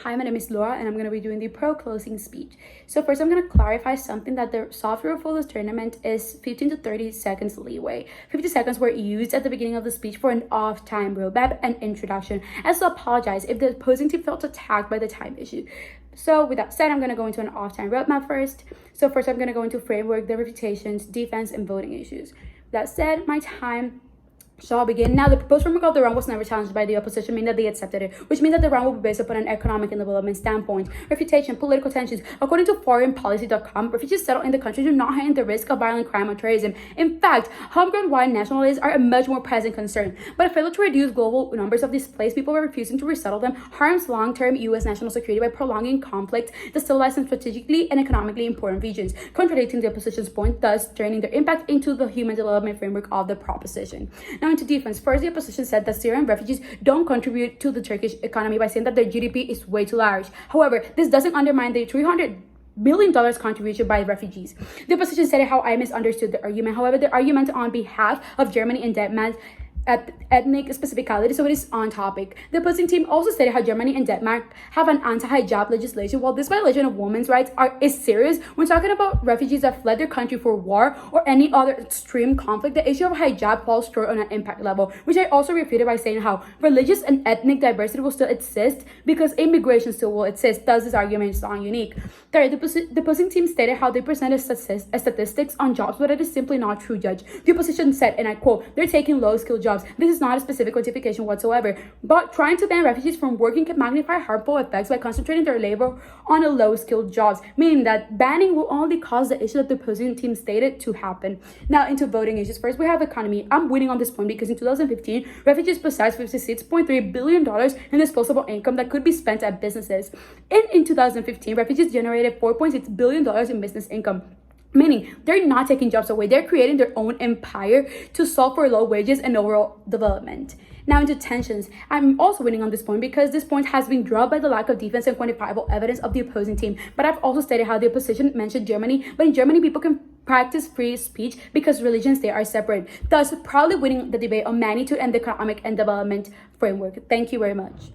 Hi, my name is Laura, and I'm going to be doing the pro-closing speech. So first, I'm going to clarify something that the software for this tournament is 15 to 30 seconds leeway. 50 seconds were used at the beginning of the speech for an off-time roadmap and introduction. I also apologize if the opposing team felt attacked by the time issue. So with that said, I'm going to go into an off-time roadmap first. So first, I'm going to go into framework, the reputations, defense, and voting issues. That said, my time shall begin. Now, the proposed framework of the round was never challenged by the opposition, meaning that they accepted it, which means that the round will be based upon an economic and development standpoint. Refutation, political tensions. According to foreignpolicy.com, refugees settled in the country do not heighten the risk of violent crime or terrorism. In fact, homegrown white nationalists are a much more present concern. But a failure to reduce global numbers of displaced people by refusing to resettle them harms long-term U.S. national security by prolonging conflict, destabilizing strategically and economically important regions, contradicting the opposition's point, thus turning their impact into the human development framework of the proposition. Now, into defense, first, the opposition said that Syrian refugees don't contribute to the Turkish economy by saying that their GDP is way too large. However, this doesn't undermine the $300 million contribution by refugees. The opposition said how I misunderstood the argument. However, the argument on behalf of Germany and Denmark at ethnic specificality, so it is on topic. The opposing team also stated how Germany and Denmark have an anti-hijab legislation. While this violation of women's rights is serious, when talking about refugees that fled their country for war or any other extreme conflict, the issue of hijab falls short on an impact level, which I also refuted by saying how religious and ethnic diversity will still exist because immigration still will exist. Thus, this argument is not unique. Third, the opposing team stated how they presented statistics on jobs, but it is simply not true, Judge. The opposition said, and I quote, "They're taking low-skilled jobs. This is not a specific quantification whatsoever, but trying to ban refugees from working can magnify harmful effects by concentrating their labor on a low-skilled jobs, meaning that banning will only cause the issue that the opposing team stated to happen." Now, into voting issues. First, we have economy. I'm winning on this point because in 2015, refugees possessed $56.3 billion in disposable income that could be spent at businesses. In 2015, refugees generated $4.6 billion in business income. Meaning, they're not taking jobs away. They're creating their own empire to solve for low wages and overall development. Now, into tensions. I'm also winning on this point because this point has been dropped by the lack of defense and quantifiable evidence of the opposing team. But I've also stated how the opposition mentioned Germany, but in Germany, people can practice free speech because religions there are separate. Thus, proudly winning the debate on magnitude and the economic and development framework. Thank you very much.